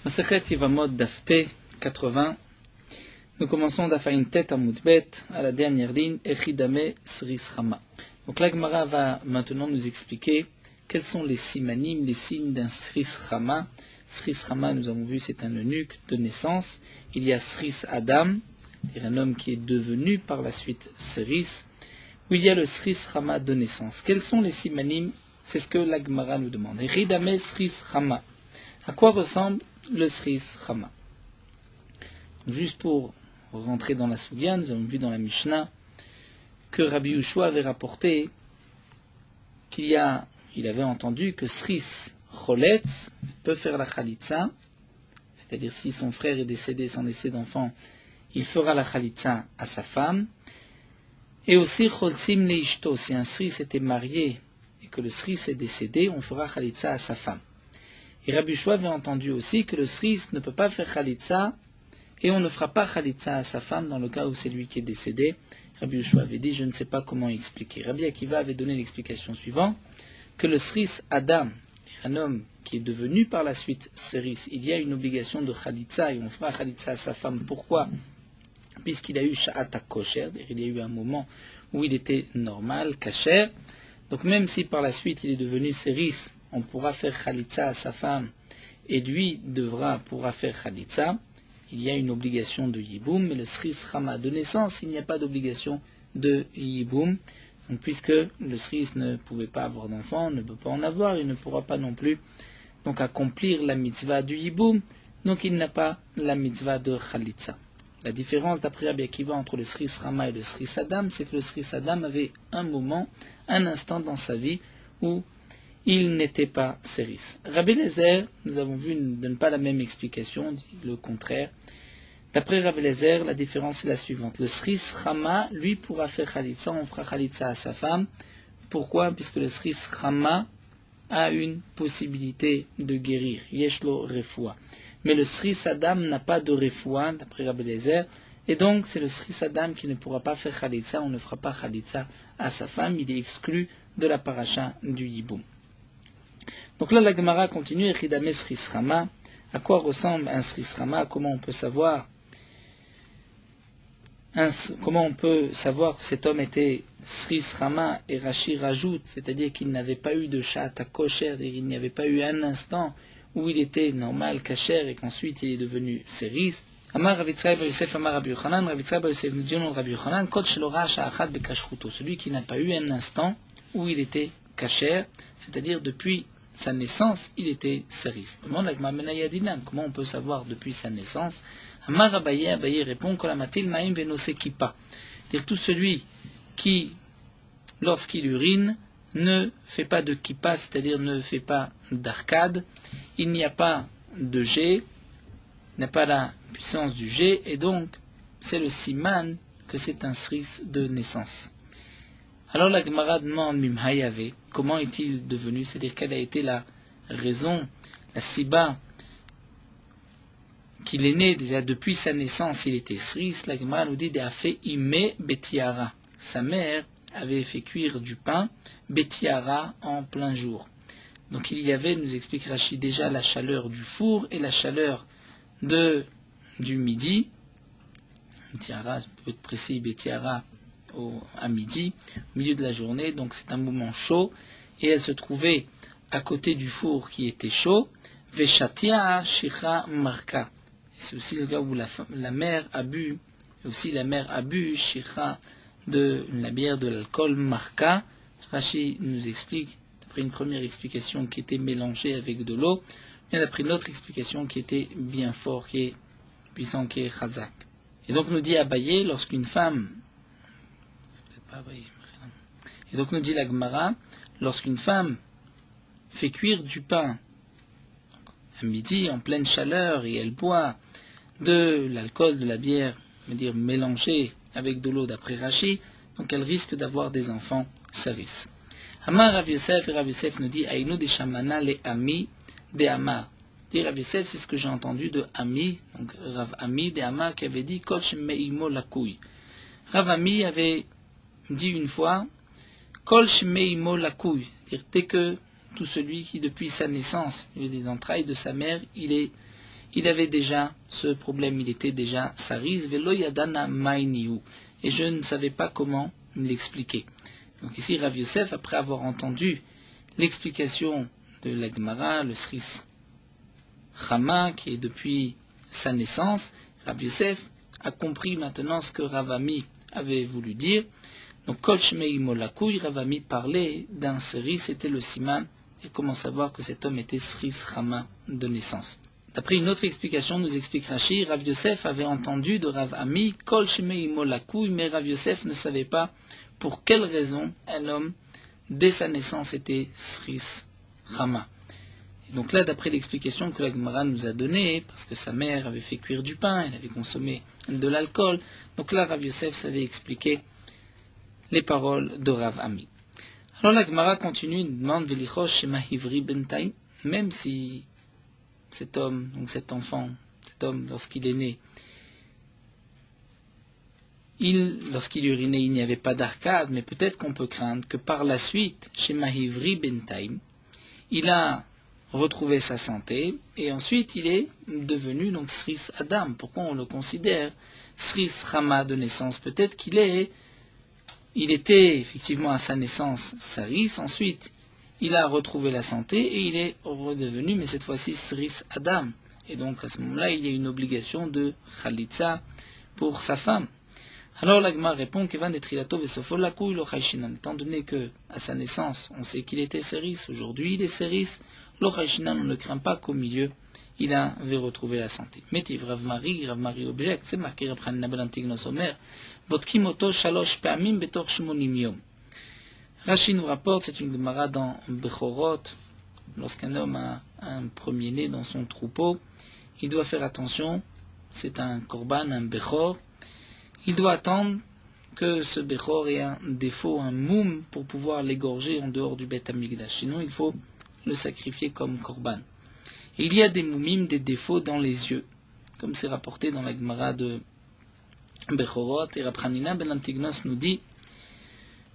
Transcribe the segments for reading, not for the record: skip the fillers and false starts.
Masechet Yevamot Daf P 80. Nous commençons Daf Ayin Tet Amud Bet à la dernière ligne Echidame Sris Rama. Donc la Gemara va maintenant nous expliquer quels sont les simanim, les signes d'un Sris Rama. Sris Rama, nous avons vu, c'est un eunuque de naissance. Il y a Sris Adam, c'est un homme qui est devenu par la suite Sris, où il y a le Sris Rama de naissance. Quels sont les simanim? C'est ce que la Gemara nous demande. Echidame Sris Rama. À quoi ressemble le Sris Rama? Juste pour rentrer dans la Sougya, nous avons vu dans la Mishnah que Rabbi Yoshua avait rapporté il avait entendu que Sris Choletz peut faire la Khalitza, c'est-à-dire si son frère est décédé sans laisser d'enfant, il fera la Khalitza à sa femme. Et aussi Cholzim Leishto, si un Sris était marié et que le Sris est décédé, on fera Khalitza à sa femme. Et Rabbi Yoshua avait entendu aussi que le Sris ne peut pas faire Khalitza et on ne fera pas Khalitza à sa femme dans le cas où c'est lui qui est décédé. Rabbi Yoshua avait dit, je ne sais pas comment expliquer. Rabbi Akiva avait donné l'explication suivante, que le Sris Adam, un homme qui est devenu par la suite Sris, il y a une obligation de Khalitza et on fera Khalitza à sa femme. Pourquoi? Puisqu'il a eu Sha'ata Kosher, il y a eu un moment où il était normal, Kasher. Donc même si par la suite il est devenu Sris, on pourra faire Khalitza à sa femme et lui pourra faire Khalitza. Il y a une obligation de Yiboum, mais le Sris Rama de naissance, il n'y a pas d'obligation de Yiboum. Donc, puisque le Sris ne pouvait pas avoir d'enfant, ne peut pas en avoir, il ne pourra pas non plus donc accomplir la mitzvah du Yiboum, donc il n'a pas la mitzvah de Khalitza. La différence d'après Rabbi Akiva entre le Sris Rama et le Sris Adam, c'est que le Sris Adam avait un moment, un instant dans sa vie où il n'était pas Sris. Rabbi Lezer, nous avons vu, ne donne pas la même explication, le contraire. D'après Rabbi Lezer, la différence est la suivante. Le Sris Rama, lui, pourra faire Khalitza, on fera Khalitza à sa femme. Pourquoi? Puisque le Sris Rama a une possibilité de guérir. Yeshlo Refoua. Mais le Sris Adam n'a pas de Refoua, d'après Rabbi Lezer. Et donc, c'est le Sris Adam qui ne pourra pas faire Khalitza, on ne fera pas Khalitza à sa femme. Il est exclu de la paracha du Yiboum. Donc là, la Gemara continue, Echidame Sris Rama. À quoi ressemble un Sris Rama? Comment on peut savoir que cet homme était Sris Rama? Et Rashi rajoute, c'est-à-dire qu'il n'avait pas eu de Sha'ata Kosher, il n'y avait pas eu un instant où il était normal, Kasher, et qu'ensuite il est devenu Sris. Amar Rav Yitzchak bar Yosef, Amar Rabbi Yochanan, Rav Yitzchak bar Yosef nous dit au nom de Rabbi Yochanan, Kod shelo ra'a sha'achad bekashruto, celui qui n'a pas eu un instant où il était Kasher, c'est-à-dire depuis sa naissance, il était Sris. Demande la Gemara Menayadinan, comment on peut savoir depuis sa naissance? Amar Abaye, Abaye répond, Kolamatil ma'im venose kippa. C'est-à-dire tout celui qui, lorsqu'il urine, ne fait pas de kippa, c'est-à-dire ne fait pas d'arcade, il n'y a pas de jet, n'a pas la puissance du jet, et donc c'est le siman que c'est un Sris de naissance. Alors la Gemara demande Mimhayave, comment est-il devenu, c'est-à-dire quelle a été la raison, la siba, qu'il est né déjà depuis sa naissance, il était Sris. La Gemara nous dit De'afe ime betiara. Sa mère avait fait cuire du pain betiara en plein jour. Donc il y avait, nous explique Rachid, déjà la chaleur du four et la chaleur du midi. Betiara, peut être précis, betiara à midi, au milieu de la journée, donc c'est un moment chaud, et elle se trouvait à côté du four qui était chaud, Veshatia Shira Marka. C'est aussi le cas où la mère a bu, Shira, de la bière de l'alcool Marka. Rashi nous explique, d'après une première explication qui était mélangée avec de l'eau, et d'après une autre explication qui était bien fort, qui est puissant, qui est Chazak. Et donc nous dit Abaye, lorsqu'une femme Et donc nous dit la Gemara, lorsqu'une femme fait cuire du pain à midi en pleine chaleur et elle boit de l'alcool, de la bière, mélangée avec de l'eau d'après Rashi, donc elle risque d'avoir des enfants Saris. Amar Rav Yosef, et Rav Yosef nous dit Aïnou de Shamana le Ami de Amar. Dit Rav Yosef, c'est ce que j'ai entendu de Ami, donc Rav Ami de Amar qui avait dit Kol Shemeimo Lakouy. Rav Ami avait dit une fois, Kol Shemeimo Lakouy, dès que tout celui qui depuis sa naissance, des entrailles de sa mère, il il avait déjà ce problème, il était déjà saris, velo yadana mainiu, et je ne savais pas comment l'expliquer. Donc ici, Rav Yosef, après avoir entendu l'explication de la Gemara, le Sris Chama, qui est depuis sa naissance, Rav Yosef a compris maintenant ce que Rav Ami avait voulu dire. Donc, Kol Shmei Molakouy, Rav Ami parlait d'un Sris, c'était le Siman, et comment savoir que cet homme était Sris Chama de naissance. D'après une autre explication, nous explique Rashi, Rav Yosef avait entendu de Rav Ami, Kol Shmei Molakouy, mais Rav Yosef ne savait pas pour quelle raison un homme, dès sa naissance, était Sris Chama. Donc là, d'après l'explication que la Gemara nous a donnée, parce que sa mère avait fait cuire du pain, elle avait consommé de l'alcool, donc là, Rav Yosef savait expliquer les paroles de Rav Ami. Alors la Gemara continue, demande Velichosh Shema Hivri Bentaim, même si cet homme, donc cet enfant, cet homme, lorsqu'il est né, lorsqu'il urinait, il n'y avait pas d'arcade, mais peut-être qu'on peut craindre que par la suite, Shema Hivri Bentaim, il a retrouvé sa santé, et ensuite il est devenu donc Sris Adam. Pourquoi on le considère Sris Chama de naissance? Peut-être qu'il était effectivement à sa naissance Saris, ensuite il a retrouvé la santé, et il est redevenu, mais cette fois-ci Sris Adam. Et donc à ce moment-là, il y a une obligation de Khalitza pour sa femme. Alors l'Agma répond qu'Evan et Trilato Vesofo Lakou lo Chayshinan. Étant donné que à sa naissance, on sait qu'il était Séris, aujourd'hui il est Séris, lo Chayshinan, on ne craint pas qu'au milieu, il avait retrouvé la santé. Métiv Rav Mari objecte, c'est marqué Rav Hanina ben Antignos Omer, Botkim Oto Shalosh Pe'amim Betor Shmonim Yom. Rashi nous rapporte, c'est une Gemara dans Bechorot, lorsqu'un homme a un premier-né dans son troupeau, il doit faire attention, c'est un korban, un Bechor, il doit attendre que ce Bechor ait un défaut, un moum, pour pouvoir l'égorger en dehors du Beth Amikdash. Sinon, il faut le sacrifier comme korban. Et il y a des moumim, des défauts dans les yeux, comme c'est rapporté dans la Gemara de Bechorot. Et Rav Hanina ben Antignos nous dit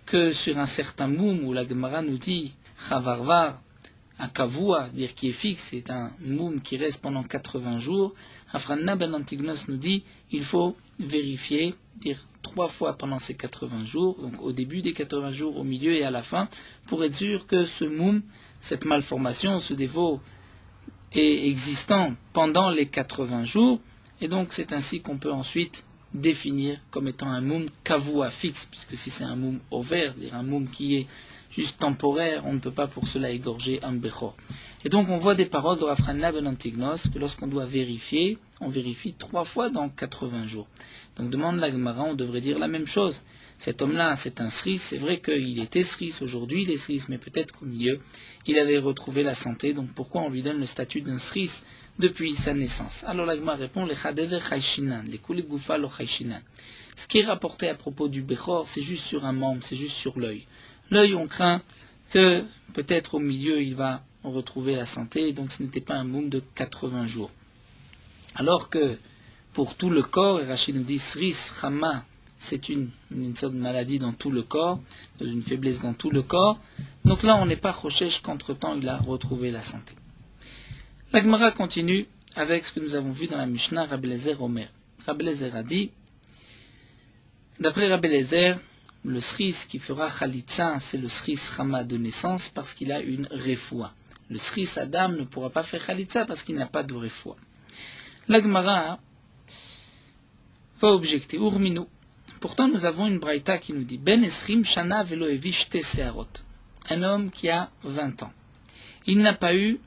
que sur un certain moum, où la Gemara nous dit Chavarvar, un kavua, dire qui est fixe, c'est un moum qui reste pendant 80 jours. Rav Hanina ben Antignos nous dit il faut vérifier, dire 3 fois pendant ces 80 jours, donc au début des 80 jours, au milieu et à la fin, pour être sûr que ce moum, cette malformation, ce défaut est existant pendant les 80 jours, et donc c'est ainsi qu'on peut ensuite définir comme étant un moum kavua fixe, puisque si c'est un moum ouvert, dire un moum qui est juste temporaire, on ne peut pas pour cela égorger un bechor. Et donc on voit des paroles de Rav Hanina ben Antignos que lorsqu'on doit vérifier, on vérifie 3 fois dans 80 jours. Donc demande la Gemara, on devrait dire la même chose. Cet homme-là, c'est un Sris, c'est vrai qu'il était Sris, aujourd'hui il est Sris, mais peut-être qu'au milieu, il avait retrouvé la santé, donc pourquoi on lui donne le statut d'un Sris depuis sa naissance? Alors la Gemara répond, les Chadever Chayshinan, les Kuligoufa lo Chayshinan. Ce qui est rapporté à propos du Bechor, c'est juste sur un membre, c'est juste sur l'œil. L'œil, on craint que peut-être au milieu, il va retrouver la santé, donc ce n'était pas un moum de 80 jours. Alors que pour tout le corps, et Rachid nous dit Sris, Chama, c'est une sorte de maladie dans tout le corps, dans une faiblesse dans tout le corps. Donc là, on n'est pas chochesh qu'entre-temps, il a retrouvé la santé. La Gemara continue avec ce que nous avons vu dans la Mishnah, Rabbi Eliezer Omer. Rabbi Eliezer a dit, d'après Rabbi Eliezer, le Sris qui fera Khalitza, c'est le Sris Chama de naissance parce qu'il a une refoua. Le Sris Adam ne pourra pas faire Khalitza parce qu'il n'a pas de refoua. La Gemara va objecter, Urminu. Pourtant, nous avons une braïta qui nous dit Ben Esrim Shana Velo Evish Te Searot. Un homme qui a 20 ans. Il n'a pas eu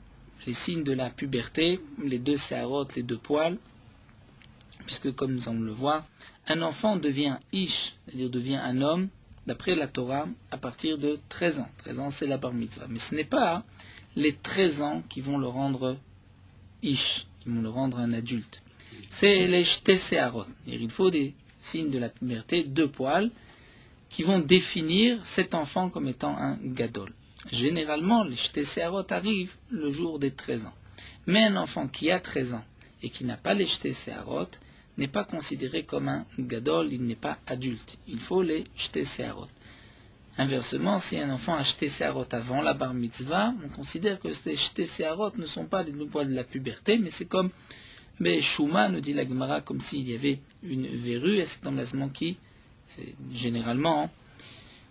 les signes de la puberté, les 2 Searot, les 2 poils, puisque comme nous allons le voir, un enfant devient Ish, c'est-à-dire devient un homme, d'après la Torah, à partir de 13 ans. 13 ans, c'est la bar mitzvah. Mais ce n'est pas les 13 ans qui vont le rendre Ish, qui vont le rendre un adulte. C'est les Shte Searot. Il faut des signes de la puberté, 2 poils, qui vont définir cet enfant comme étant un gadol. Généralement, les Shte Searot arrivent le jour des 13 ans. Mais un enfant qui a 13 ans et qui n'a pas les Shte Searot n'est pas considéré comme un gadol, il n'est pas adulte. Il faut les Shte Searot. Inversement, si un enfant a Shte Searot avant la bar mitzvah, on considère que ces Shte Searot ne sont pas les 2 poils de la puberté, mais c'est comme Mais Shuma, nous dit la Gemara, comme s'il y avait une verrue, et cet emplacement qui, généralement,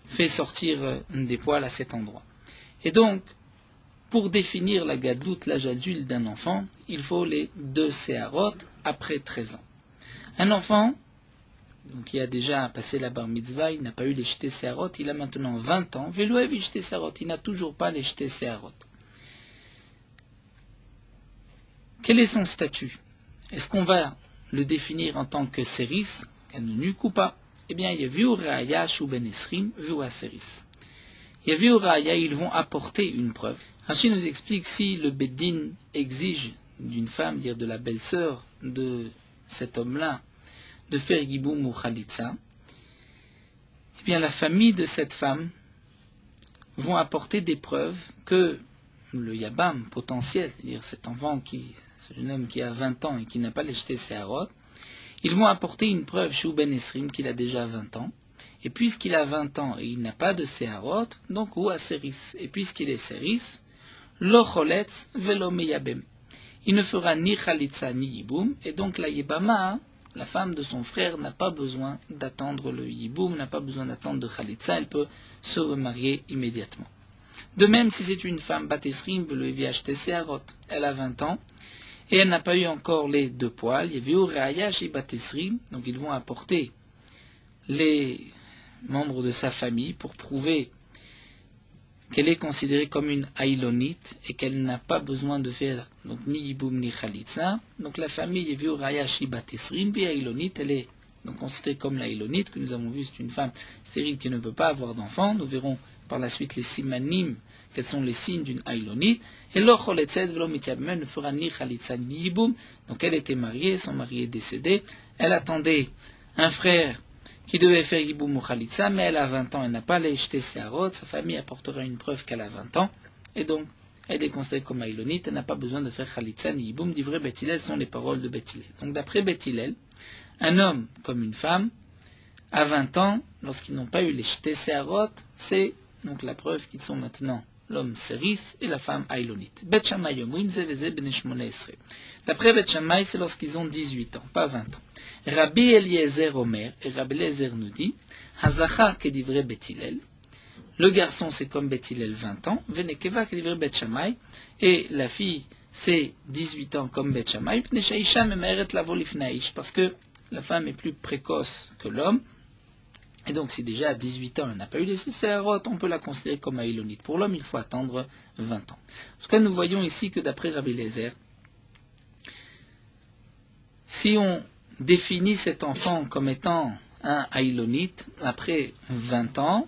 fait sortir des poils à cet endroit. Et donc, pour définir la gadlout, l'âge adulte d'un enfant, il faut les 2 séharot après 13 ans. Un enfant, donc qui a déjà passé la bar mitzvah, il n'a pas eu les jetés séharot, il a maintenant 20 ans, Veloev jeté séharot, il n'a toujours pas les jetés séharot. Quel est son statut? Est-ce qu'on va le définir en tant que séris, canonique ou pas? Eh bien, Yaviu Raya Shuben Esrim, Vu Aseris. Yaviu Raya, ils vont apporter une preuve. Rachid nous explique si le Beddin exige d'une femme, dire de la belle-sœur de cet homme-là, de faire Yiboum ou Khalitsa, eh bien, la famille de cette femme vont apporter des preuves que le Yabam potentiel, c'est-à-dire cet enfant ce jeune homme qui a 20 ans et qui n'a pas les jetés Séharot, ils vont apporter une preuve chez Ben Esrim qu'il a déjà 20 ans, et puisqu'il a 20 ans et il n'a pas de Séharot, donc ou à Séris, et puisqu'il est Séris, lo choletz velo meyabem. Il ne fera ni Khalitsa ni Yiboum, et donc la Yibama, la femme de son frère, n'a pas besoin d'attendre le Yiboum, n'a pas besoin d'attendre de Khalitsa, elle peut se remarier immédiatement. De même, si c'est une femme, Bat Esrim veut lui acheter Séharot, elle a 20 ans, et elle n'a pas eu encore les 2 poils, il y avait Reaya chez Bat Esrim, donc ils vont apporter les membres de sa famille pour prouver qu'elle est considérée comme une Aïlonite et qu'elle n'a pas besoin de faire donc, ni Yiboum ni Khalitsa. Donc la famille Yeviu Raya Shibat Esrim, puis Aïlonite, elle est donc considérée comme l'Aïlonite, que nous avons vu, c'est une femme stérile qui ne peut pas avoir d'enfant. Nous verrons par la suite les simanim, quels sont les signes d'une Aïlonite. Et l'Ocholetzet Velo Mityaben ne fera ni Khalitsa ni Yiboum. Donc elle était mariée, son mari est décédé. Elle attendait un frère qui devait faire Yiboum ou Khalitsa, mais elle a 20 ans, elle n'a pas les jetés Séharot, sa famille apportera une preuve qu'elle a 20 ans, et donc elle est considérée comme Aïlonite, elle n'a pas besoin de faire Khalitsa ni Yiboum, d'ivrei Beth Hillel sont les paroles de Beth Hillel. Donc d'après Beth Hillel, un homme comme une femme, à 20 ans, lorsqu'ils n'ont pas eu les jetés Séharot, c'est donc la preuve qu'ils sont maintenant l'homme Séris et la femme Aïlonite. Beth Shammai Yomrim Zeveze Ben Shmone Esrei. D'après Beth Shammai, c'est lorsqu'ils ont 18 ans, pas 20 ans. Rabbi Eliezer Omer, et Rabbi Eliezer nous dit, Hazachar kedivre Beth Hillel, le garçon c'est comme Beth Hillel 20 ans, Venekeva kedivre Beth Shammai, et la fille c'est 18 ans comme Beth Shammai, parce que la femme est plus précoce que l'homme, et donc si déjà à 18 ans elle n'a pas eu les Séharot, on peut la considérer comme Aïlonite. Pour l'homme il faut attendre 20 ans. En tout cas nous voyons ici que d'après Rabbi Eliezer, si on définit cet enfant comme étant un Aïlonite, après 20 ans,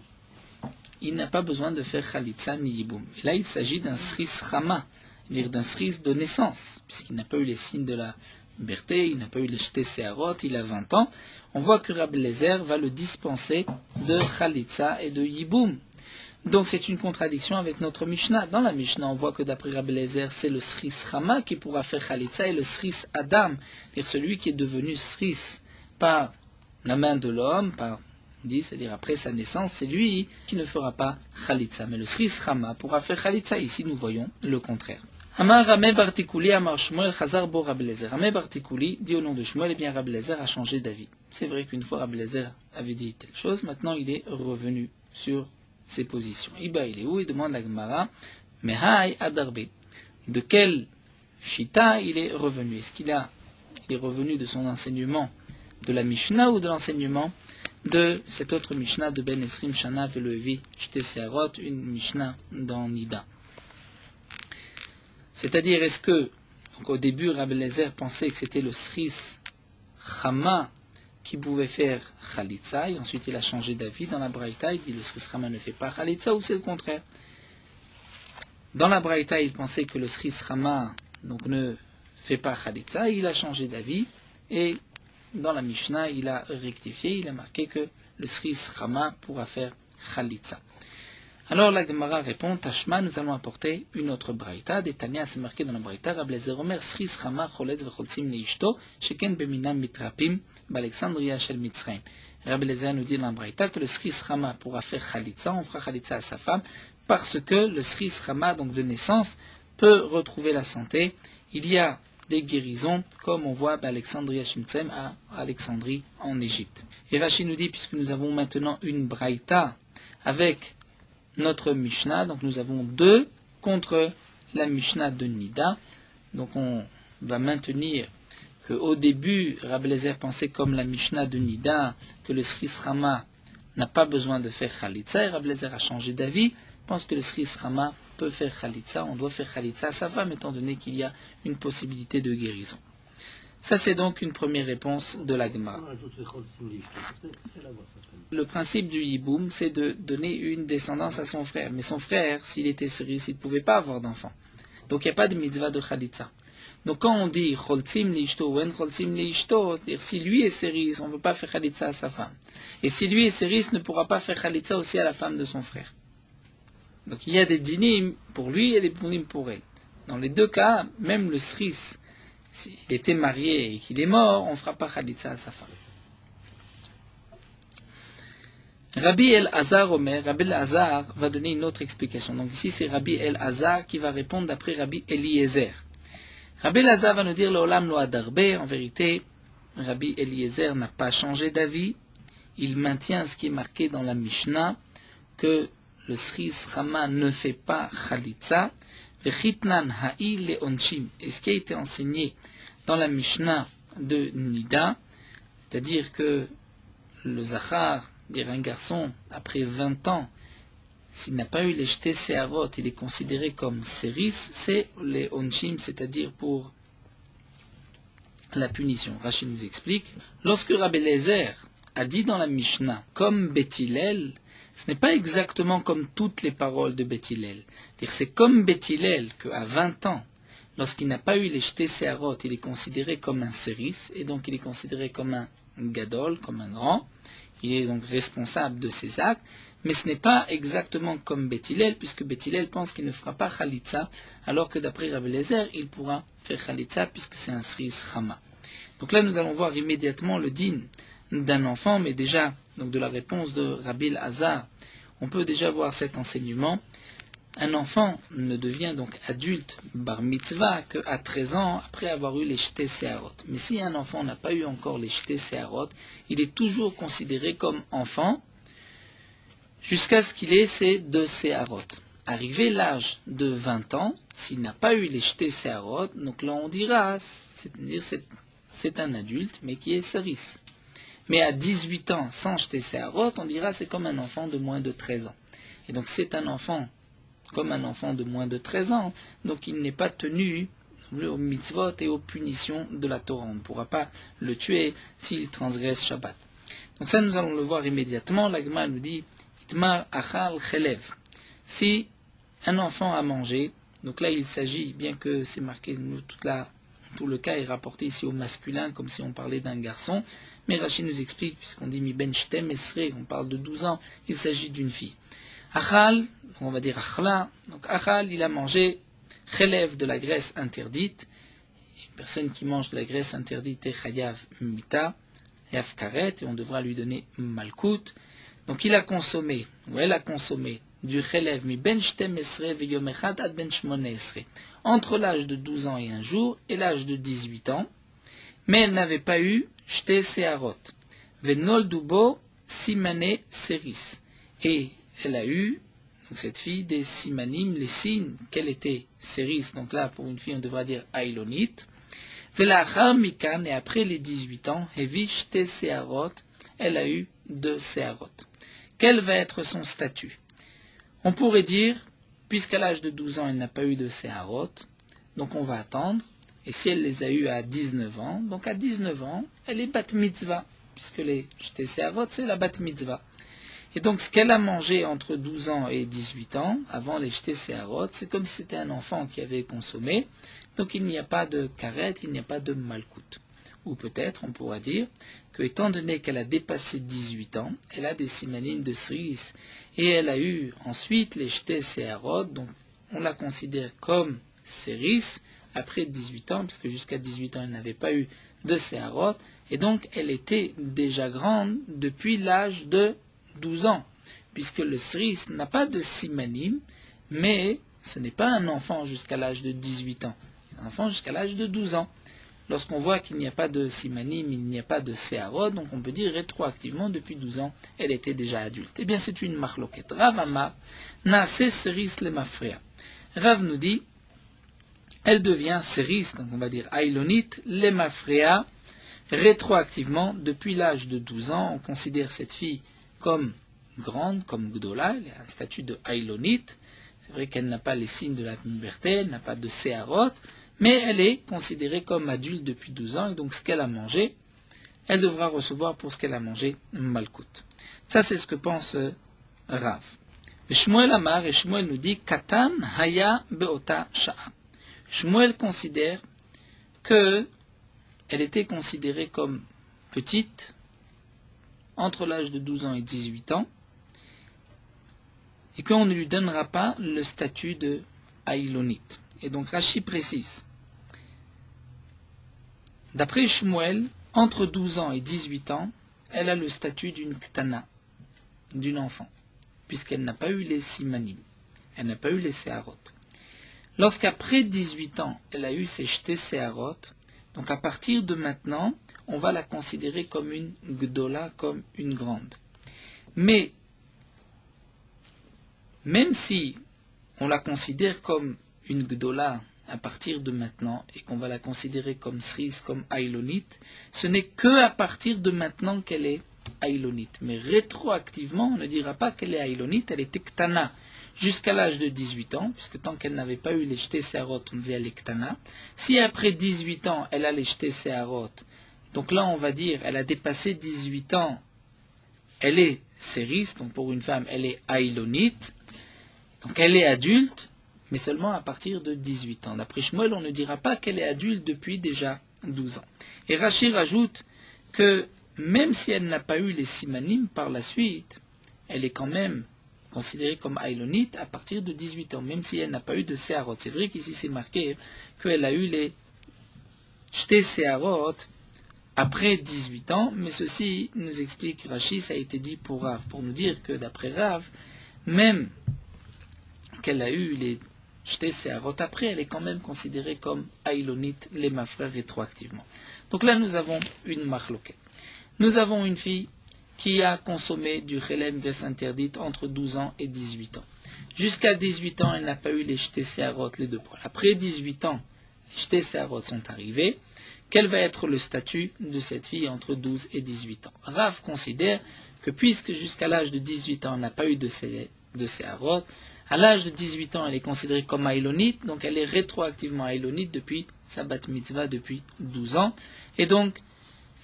il n'a pas besoin de faire Khalitsa ni Yiboum. Et là, il s'agit d'un Sris Rama, c'est-à-dire d'un Sris de naissance, puisqu'il n'a pas eu les signes de la puberté, il n'a pas eu les jetés Séharot, il a 20 ans. On voit que Rabbi Eliezer va le dispenser de Khalitsa et de Yiboum. Donc c'est une contradiction avec notre Mishnah. Dans la Mishnah, on voit que d'après Rabbi Eliezer, c'est le Sris Rama qui pourra faire Khalitsa et le Sris Adam, c'est-à-dire celui qui est devenu Sris par la main de l'homme, c'est-à-dire après sa naissance, c'est lui qui ne fera pas Khalitsa. Mais le Sris Rama pourra faire Khalitsa. Ici, nous voyons le contraire. Amar Rameh Bartikuli, Amar Shmuel, Chazar Bo Rabbi Eliezer. Rameh Bartikuli dit au nom de Shmuel, eh bien Rabbi Eliezer a changé d'avis. C'est vrai qu'une fois Rabbi Eliezer avait dit telle chose, maintenant il est revenu sur ses positions. Iba, il est où? Il demande la Gemara, Mehai Adarbe. De quel Shita il est revenu? Est-ce qu'il est revenu de son enseignement de la Mishnah ou de l'enseignement de cette autre Mishnah de Ben Esrim Shana Veloevi Shte Seharot, une Mishnah dans Nida? C'est-à-dire, est-ce que, donc au début, Rabbi Eliezer pensait que c'était le Sris Chama qui pouvait faire Khalitsa, et ensuite il a changé d'avis dans la Braïta, il dit le Sris Rama ne fait pas Khalitsa, ou c'est le contraire? Dans la Braïta, il pensait que le Sris Rama donc, ne fait pas Khalitsa, et il a changé d'avis, et dans la Mishnah, il a rectifié, il a marqué que le Sris Rama pourra faire Khalitsa. Alors la Gemara répond, Tashma, nous allons apporter une autre Braïta. Détania, c'est marqué dans la Braïta, Rabbi Eliezer Omer, Sris Rama, Choletz v'choltzim leishto, sheken beminam mitrapim, b'Alexandria shel Mitzrayim. Rabbi Eliezer nous dit dans la Braïta que le Sris Rama pourra faire Khalitsa, on fera Khalitsa à sa femme, parce que le Sris Rama, donc de naissance, peut retrouver la santé. Il y a des guérisons, comme on voit à Alexandrie Hashimtsem, à Alexandrie en Égypte. Et Rashi nous dit, puisque nous avons maintenant une braïta avec notre Mishnah, donc nous avons 2 contre la Mishnah de Nida, donc on va maintenir qu'au début, Rabbi Eliezer pensait comme la Mishnah de Nida, que le Sris Rama n'a pas besoin de faire Khalitsa, et Rabbi Eliezer a changé d'avis, pense que le Sris Rama peut faire Khalitsa, on doit faire Khalitsa à sa femme, étant donné qu'il y a une possibilité de guérison. Ça, c'est donc une première réponse de la Gemara. Le principe du Yiboum, c'est de donner une descendance à son frère. Mais son frère, s'il était Sris, il ne pouvait pas avoir d'enfant. Donc il n'y a pas de mitzvah de Khalitsa. Donc quand on dit Choltzim liishto ou en Choltzim liishto, c'est-à-dire si lui est Séris, on ne peut pas faire Khalitsa à sa femme. Et si lui est Séris, ne pourra pas faire Khalitsa aussi à la femme de son frère. Donc il y a des dinim pour lui et des dinim pour elle. Dans les 2 cas, même le Séris, s'il était marié et qu'il est mort, on ne fera pas Khalitsa à sa femme. Rabbi El-Hazar Omer, Rabbi El-Hazar va donner une autre explication. Donc ici c'est Rabbi El-Hazar qui va répondre d'après Rabbi Eliezer. Rabbi El-Hazar va nous dire l'olam lo adarbe. En vérité, Rabbi Eliezer n'a pas changé d'avis. Il maintient ce qui est marqué dans la Mishnah, que le Sris Rama ne fait pas Khalitsa. Vechitnan ha'i leonshim. Et ce qui a été enseigné dans la Mishnah de Nida, c'est-à-dire que le Zachar, dire un garçon, après 20 ans, s'il n'a pas eu les jetés séharot, il est considéré comme séris, c'est les onshim, c'est-à-dire pour la punition. Rashi nous explique, lorsque Rabbi Eliezer a dit dans la Mishnah, comme Beth Hillel, ce n'est pas exactement comme toutes les paroles de Beth Hillel. C'est comme Beth Hillel qu'à 20 ans, lorsqu'il n'a pas eu les jetés séharot, il est considéré comme un séris, et donc il est considéré comme un gadol, comme un grand. Il est donc responsable de ses actes, mais ce n'est pas exactement comme Beth Hillel, puisque Beth Hillel pense qu'il ne fera pas Khalitsa, alors que d'après Rabbi Eliezer, il pourra faire Khalitsa, puisque c'est un Sris Rama. Donc là, nous allons voir immédiatement le din d'un enfant, mais déjà, donc de la réponse de Rabbi El-Hazar, on peut déjà voir cet enseignement. Un enfant ne devient donc adulte, bar mitzvah, qu'à 13 ans, après avoir eu les jetés séharot. Mais si un enfant n'a pas eu encore les jetés séharot, il est toujours considéré comme enfant, jusqu'à ce qu'il ait ses 2 séharot. Arrivé l'âge de 20 ans, s'il n'a pas eu les jetés séharot, donc là on dira, c'est-à-dire c'est un adulte, mais qui est séris. Mais à 18 ans, sans jetés séharot, on dira c'est comme un enfant de moins de 13 ans. Et donc c'est un enfant comme un enfant de moins de 13 ans, donc il n'est pas tenu aux mitzvot et aux punitions de la Torah. On ne pourra pas le tuer s'il transgresse Shabbat. Donc ça, nous allons le voir immédiatement. La Gemara nous dit, Itmar achal chelev. Si un enfant a mangé, donc là il s'agit, bien que c'est marqué, tout le cas est rapporté ici au masculin, comme si on parlait d'un garçon, mais Rashi nous explique, puisqu'on dit mi ben shtem esrei, on parle de 12 ans, il s'agit d'une fille. Achal, on va dire achla, donc achal, il a mangé chelev de la graisse interdite. Une personne qui mange de la graisse interdite est chayav mita, yav karet, et on devra lui donner malkout. Donc il a consommé, ou elle a consommé, du chelev mi ben shtem esrei veyom echad ad ben shmone esrei, entre l'âge de 12 ans et un jour et l'âge de 18 ans, mais elle n'avait pas eu shte seharot, venol dubo simane seris, et elle a eu, donc cette fille, des simanim, les signes qu'elle était séris, donc là pour une fille on devra dire ailonit, velachar mikan, et après les 18 ans, hevi shte seharot, elle a eu 2 seharot. Quel va être son statut? On pourrait dire, puisqu'à l'âge de 12 ans elle n'a pas eu de seharot, donc on va attendre, et si elle les a eues à 19 ans, donc à 19 ans, elle est bat mitzvah, puisque les shte seharot c'est la bat mitzvah. Et donc, ce qu'elle a mangé entre 12 ans et 18 ans, avant les jetés séharot, c'est comme si c'était un enfant qui avait consommé. Donc, il n'y a pas de karet, il n'y a pas de malkout. Ou peut-être, on pourra dire, que étant donné qu'elle a dépassé 18 ans, elle a des simanim de séris, et elle a eu ensuite les jetés séharot, donc on la considère comme séris après 18 ans, parce que jusqu'à 18 ans, elle n'avait pas eu de séharot, et donc elle était déjà grande depuis l'âge de 12 ans, puisque le séris n'a pas de simanim, mais ce n'est pas un enfant jusqu'à l'âge de 18 ans, c'est un enfant jusqu'à l'âge de 12 ans. lorsqu'on voit qu'il n'y a pas de simanim, il n'y a pas de séharot, donc on peut dire rétroactivement, depuis 12 ans, elle était déjà adulte. Eh bien, c'est une marloquette. Rav Amar, Naase Seris le Mafrea. Rav nous dit, elle devient Seris, donc on va dire Ailonite, le Mafrea, rétroactivement, depuis l'âge de 12 ans, on considère cette fille comme grande, comme Gdola, elle a un statut de Ailonite. C'est vrai qu'elle n'a pas les signes de la puberté, elle n'a pas de séharot, mais elle est considérée comme adulte depuis 12 ans, et donc ce qu'elle a mangé, elle devra recevoir pour ce qu'elle a mangé Malkout. Ça, c'est ce que pense Rav. Et Shmuel Amar, et Shmuel nous dit, Katan Haya Beota Sha'a. Shmuel considère que elle était considérée comme petite, entre l'âge de 12 ans et 18 ans, et qu'on ne lui donnera pas le statut de Ailonite. Et donc Rashi précise, d'après Shmuel, entre 12 ans et 18 ans, elle a le statut d'une ktana, d'une enfant, puisqu'elle n'a pas eu les simanim, elle n'a pas eu les séharot. Lorsqu'après 18 ans, elle a eu ses jetés séharot, donc à partir de maintenant, on va la considérer comme une gdola, comme une grande. Mais, même si on la considère comme une gdola à partir de maintenant, et qu'on va la considérer comme sris, comme ailonite, ce n'est que à partir de maintenant qu'elle est ailonite. Mais rétroactivement, on ne dira pas qu'elle est ailonite, elle était ktana jusqu'à l'âge de 18 ans, puisque tant qu'elle n'avait pas eu les jetés séharot, on disait elle est ktana. Si après 18 ans, elle a les jetés séharot, donc là on va dire, elle a dépassé 18 ans, elle est séris, donc pour une femme, elle est ailonite, donc elle est adulte, mais seulement à partir de 18 ans. D'après Shmuel, on ne dira pas qu'elle est adulte depuis déjà 12 ans. Et Rashi rajoute que même si elle n'a pas eu les simanim par la suite, elle est quand même considérée comme ailonite à partir de 18 ans, même si elle n'a pas eu de séharot. C'est vrai qu'ici c'est marqué qu'elle a eu les jetés séharot après 18 ans, mais ceci nous explique Rashi, ça a été dit pour Rav, pour nous dire que d'après Rav, même qu'elle a eu les jetés séharot après, elle est quand même considérée comme ailonite, les mafrères rétroactivement. Donc là nous avons une marloquette. Nous avons une fille qui a consommé du chélem graisse interdite entre 12 ans et 18 ans. Jusqu'à 18 ans, elle n'a pas eu les jetés séharot, les deux poils. Après 18 ans, les jetés séharot sont arrivés. Quel va être le statut de cette fille entre 12 et 18 ans? Rav considère que puisque jusqu'à l'âge de 18 ans, elle n'a pas eu de séharot, à l'âge de 18 ans, elle est considérée comme ailonite, donc elle est rétroactivement ailonite depuis sa bat mitzvah, depuis 12 ans. Et donc,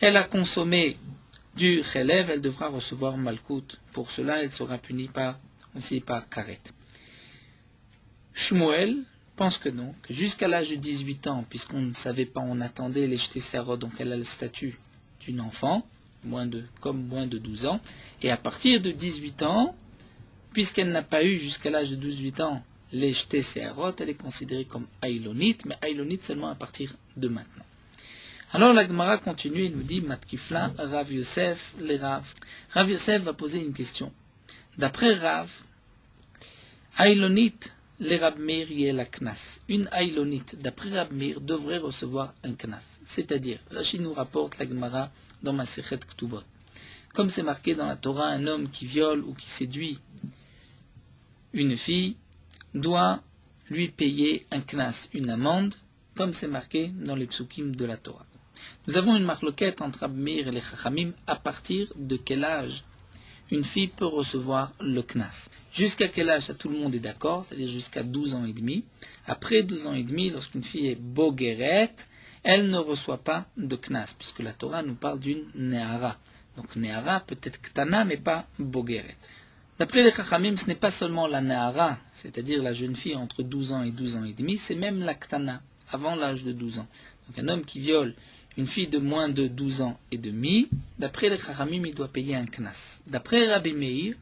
elle a consommé du chelev, elle devra recevoir malkout. Pour cela, elle sera punie aussi par karet. Shmuel pense que non, que jusqu'à l'âge de 18 ans, puisqu'on ne savait pas, on attendait les jetés séharot, donc elle a le statut d'une enfant, moins de 12 ans, et à partir de 18 ans, puisqu'elle n'a pas eu jusqu'à l'âge de 18 ans les jetés séharot, elle est considérée comme ailonite, mais ailonite seulement à partir de maintenant. Alors la Gemara continue et nous dit Matkifla, Rav Yosef, les Rav. Rav Yosef va poser une question. D'après Rav, ailonite, les Rab Meir y est la knas. Une ailonite, d'après Rab Meir, devrait recevoir un knas. C'est-à-dire, Rashi nous rapporte la Gemara dans Masechet Ktubot. Comme c'est marqué dans la Torah, un homme qui viole ou qui séduit une fille doit lui payer un knas, une amende, comme c'est marqué dans les psukim de la Torah. Nous avons une marloquette entre Rab Meir et les Chachamim à partir de quel âge une fille peut recevoir le knas. Jusqu'à quel âge, ça tout le monde est d'accord, c'est-à-dire jusqu'à 12 ans et demi. Après 12 ans et demi, lorsqu'une fille est bogeret, elle ne reçoit pas de knas, puisque la Torah nous parle d'une ne'ara. Donc ne'ara peut être ktana, mais pas bogeret. D'après les Chachamim, ce n'est pas seulement la ne'ara, c'est-à-dire la jeune fille entre 12 ans et 12 ans et demi, c'est même la ktana, avant l'âge de 12 ans. Donc un homme qui viole une fille de moins de 12 ans et demi, d'après les Chachamim, il doit payer un knas. D'après Rabbi Meir,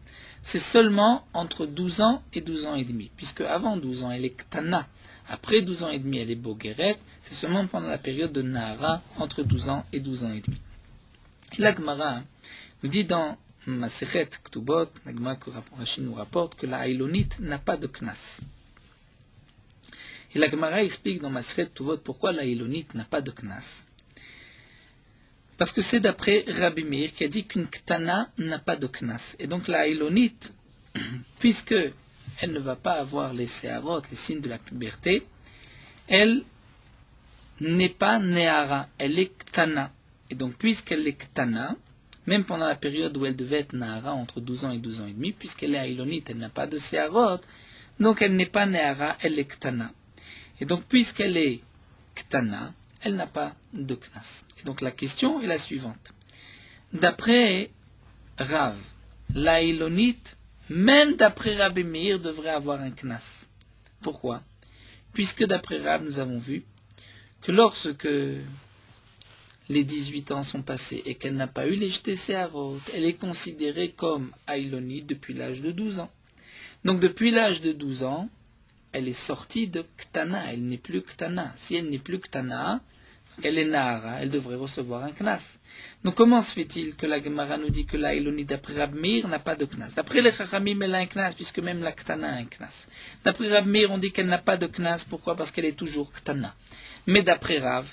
c'est seulement entre 12 ans et 12 ans et demi, puisque avant 12 ans, elle est ktana. Après 12 ans et demi, elle est bogeret. C'est seulement pendant la période de Nahara, entre 12 ans et 12 ans et demi. Et la Gemara nous dit dans Masechet Ktubot, la Gemara que Rashi nous rapporte, que la Ailonite n'a pas de knas. Et la Gemara explique dans Masechet Ktubot pourquoi la Ailonite n'a pas de knas. Parce que c'est d'après Rabbi Meir qui a dit qu'une ktana n'a pas de knas. Et donc la Ilonite, puisque elle ne va pas avoir les séharot, les signes de la puberté, elle n'est pas Nehara, elle est ktana. Et donc puisqu'elle est ktana, même pendant la période où elle devait être Nehara, entre 12 ans et 12 ans et demi, puisqu'elle est Ilonite, elle n'a pas de séharot, donc elle n'est pas Nehara, elle est ktana. Et donc puisqu'elle est ktana, elle n'a pas de knas. Et donc la question est la suivante. D'après Rav, la Ilonite, même d'après Rabbi Meir, devrait avoir un knas. Pourquoi? Puisque d'après Rav, nous avons vu que lorsque les 18 ans sont passés et qu'elle n'a pas eu les jetés séharot, elle est considérée comme Ilonite depuis l'âge de 12 ans. Donc depuis l'âge de 12 ans, elle est sortie de ktana, elle n'est plus ktana. Si elle n'est plus ktana, elle est nahara, elle devrait recevoir un knas. Donc comment se fait-il que la Gemara nous dit que la Ilonite d'après Rab Meir n'a pas de knas? D'après les Chachamim, elle a un knas, puisque même la ktana a un knas. D'après Rab Meir, on dit qu'elle n'a pas de knas, pourquoi? Parce qu'elle est toujours ktana. Mais d'après Rav,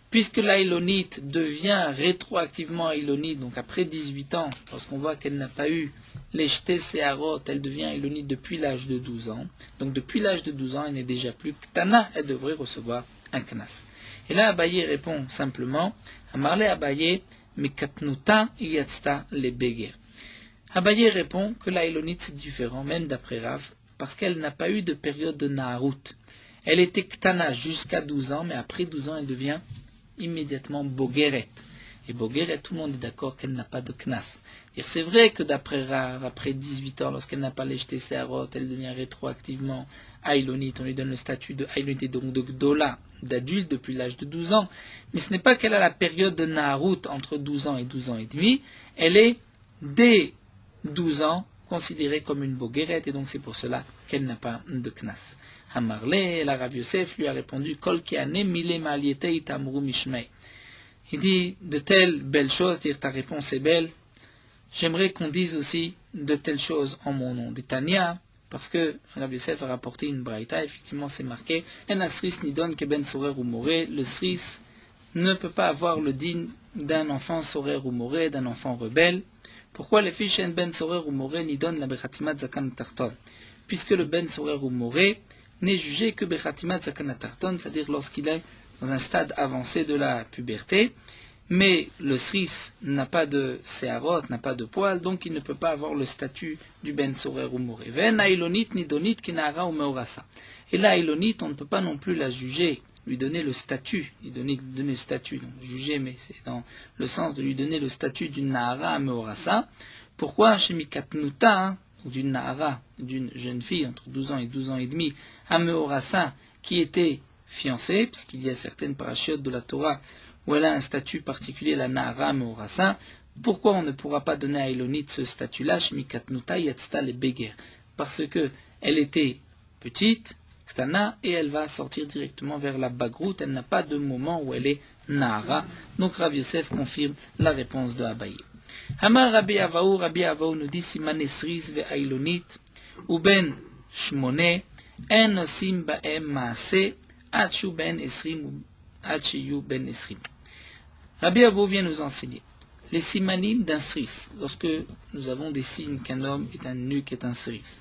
puisque la Ilonite devient rétroactivement Ilonite, donc après 18 ans, lorsqu'on voit qu'elle n'a pas eu les jetés séharot, elle devient Ilonite depuis l'âge de 12 ans. Donc depuis l'âge de 12 ans, elle n'est déjà plus ktana, elle devrait recevoir un knas. Et là, Abaye répond simplement, Amarle Abaye, Mikatnuta yatzta le beger. Abaye répond que la Ilonite c'est différent, même d'après Rav, parce qu'elle n'a pas eu de période de Naharut. Elle était ktana jusqu'à 12 ans, mais après 12 ans, elle devient immédiatement bogeret. Et bogeret, tout le monde est d'accord qu'elle n'a pas de knas. C'est vrai que d'après Rav, après 18 ans, lorsqu'elle n'a pas les jetés séharot, elle devient rétroactivement Ailonite, on lui donne le statut de Ailonite, donc de Gdola, d'adulte depuis l'âge de 12 ans. Mais ce n'est pas qu'elle a la période de Naharut entre 12 ans et 12 ans et demi, elle est dès 12 ans considérée comme une bogeret, et donc c'est pour cela qu'elle n'a pas de knas. Hamarle, la Rav Yosef lui a répondu, Kol keane mile maliete itamru mishmei. Il dit de telles belles choses, dire ta réponse est belle. J'aimerais qu'on dise aussi de telles choses en mon nom. D'Etania, parce que Rav Yosef a rapporté une braïta, effectivement c'est marqué, En asris nidon ke ben sorer ou moré, le sris ne peut pas avoir le din d'un enfant sorer ou moré, d'un enfant rebelle. Pourquoi les fiches en ben sorer ou moré nidon la bechatimat zakan tarton? Puisque le ben sorer ou moré n'est jugé que bechatimat zakan tarton, c'est-à-dire lorsqu'il est dans un stade avancé de la puberté, mais le sris n'a pas de séharot, n'a pas de poil, donc il ne peut pas avoir le statut du ben sorer ou moré. Ven ailonit nidonit kinara ou meorasa. Et la ailonite, on ne peut pas non plus la juger, lui donner le statut, lui donner le statut, donc juger, mais c'est dans le sens de lui donner le statut d'une nahara à meorasa. Pourquoi chez Mikatnuta, d'une nahara, d'une jeune fille entre 12 ans et 12 ans et demi, à meorasa, qui était fiancée, puisqu'il y a certaines parachiotes de la Torah où elle a un statut particulier, la Nahara Meorasa, pourquoi on ne pourra pas donner à Ilonite ce statut-là, Shmikatnuta Yatzta le Beger? Parce que elle était petite, Ktana, et elle va sortir directement vers la Bagrout, elle n'a pas de moment où elle est Nahara. Donc Rav Yosef confirme la réponse de Abaye. Hamar Rabbi Avaou nous dit Siman Esris ve Ailonit, ou ben Shmone, en osim baem maase, Achu ben Esrim, Achiyu ben Esrim. Rabbi Avaou vient nous enseigner les simanim d'un sris, lorsque nous avons des signes qu'un homme est un nuque, est un sris,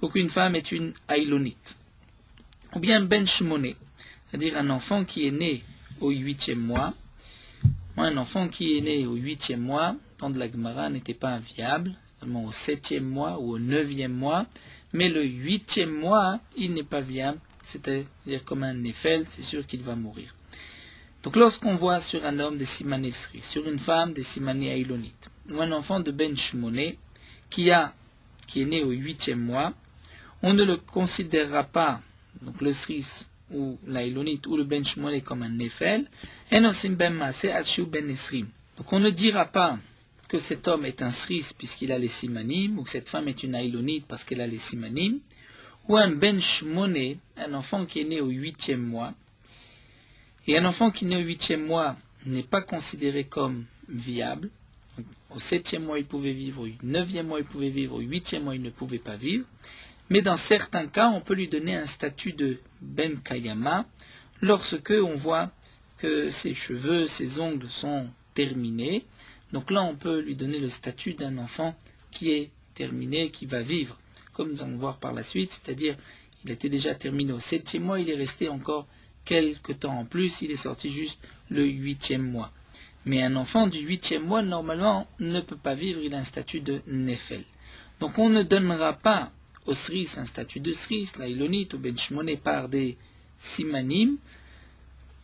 ou qu'une femme est une ailonite, ou bien ben shmone, c'est-à-dire un enfant qui est né au 8e mois. Un enfant qui est né au 8e mois, dans de la Gemara, n'était pas viable, seulement au 7e mois ou au 9e mois, mais le 8e mois, il n'est pas viable, c'est-à-dire comme un néphel, c'est sûr qu'il va mourir. Donc lorsqu'on voit sur un homme des simanesri, sur une femme des simani ailonites, ou un enfant de ben shmone qui est né au 8e mois, on ne le considérera pas, donc le sris ou l'ailonite ou le ben shmone comme un néphel, enosim ben maase achiu ben esrim. Donc on ne dira pas que cet homme est un sris puisqu'il a les simanim, ou que cette femme est une ailonite parce qu'elle a les simanim, ou un ben shmone, un enfant qui est né au 8e mois. Et un enfant qui est né au 8e mois n'est pas considéré comme viable. Au 7e mois, il pouvait vivre, au 9e mois, il pouvait vivre, au 8e mois, il ne pouvait pas vivre. Mais dans certains cas, on peut lui donner un statut de ben kayama lorsque on voit que ses cheveux, ses ongles sont terminé. Donc là, on peut lui donner le statut d'un enfant qui est terminé, qui va vivre, comme nous allons voir par la suite, c'est-à-dire il était déjà terminé au 7e mois, il est resté encore quelques temps en plus, il est sorti juste le 8e mois. Mais un enfant du 8e mois, normalement, ne peut pas vivre, il a un statut de Nefel. Donc on ne donnera pas au Sris un statut de Sris, la Ilonite ou Ben Shmoné par des Simanim,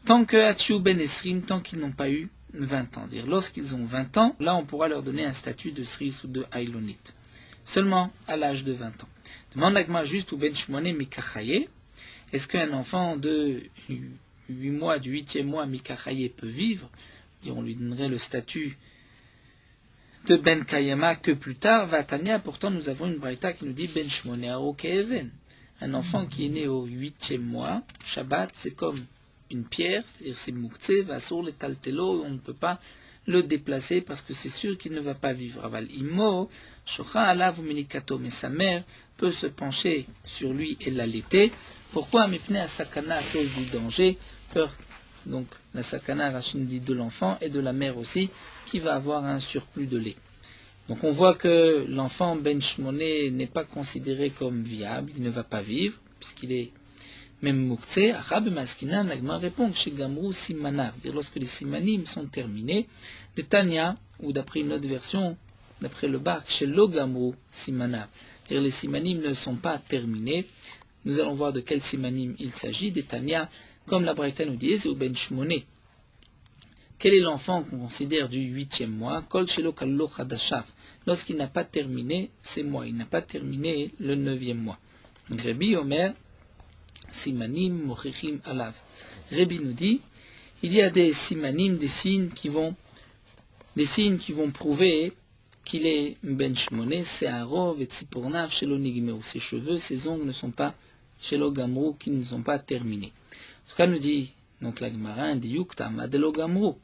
tant que Hatshu Ben Esrim, tant qu'ils n'ont pas eu 20 ans. Dire lorsqu'ils ont 20 ans, là on pourra leur donner un statut de Sris ou de Ailonite. Seulement à l'âge de 20 ans. Demande l'agma juste ou Ben Shmoné Mikachaye. Est-ce qu'un enfant de 8 mois, du 8e mois, Mikachaye peut vivre? Et on lui donnerait le statut de Ben Kayama que plus tard, Vatania, pourtant nous avons une braïta qui nous dit Ben Shmoné Aro Keven. Un enfant qui est né au 8e mois, Shabbat, c'est comme une pierre, c'est-à-dire c'est Moukhtse, Vassour, le Taltelo, on ne peut pas le déplacer parce que c'est sûr qu'il ne va pas vivre. Aval Imo, Shocha Alav Minikato, mais sa mère peut se pencher sur lui et l'allaiter. Pourquoi Mipne à Sakana à cause du danger, peur, donc la Sakana, Rachid dit de l'enfant et de la mère aussi, qui va avoir un surplus de lait. Donc on voit que l'enfant Ben Shmoné n'est pas considéré comme viable, il ne va pas vivre, puisqu'il est même Moukhtse. Arabe Maskinan, l'agma répond chez Gamrou Simana, lorsque les Simanim sont terminés, de Tanya, ou d'après une autre version, d'après le Bark, chez Lo Gamrou Simana, les Simanim ne sont pas terminés. Nous allons voir de quel Simanim il s'agit, des Tanya, comme la Braïta nous dit, ou Ben Shmoné. Quel est l'enfant qu'on considère du 8e mois? Kol Shelo Kallo Chadashav. Lorsqu'il n'a pas terminé ces mois, il n'a pas terminé le 9e mois. Rebi Omer, Simanim Mochichim Alav. Rebi nous dit, il y a des Simanim, des signes qui vont prouver qu'il est Ben Shmoné, Se'arov et Tzipornav Shelo Nigmeu. Ses cheveux, ses ongles ne sont pas Shelo Gamrou, qui ne sont pas terminés. En tout cas, nous dit donc la Gemara, Diyuktam Adelo Gamrou,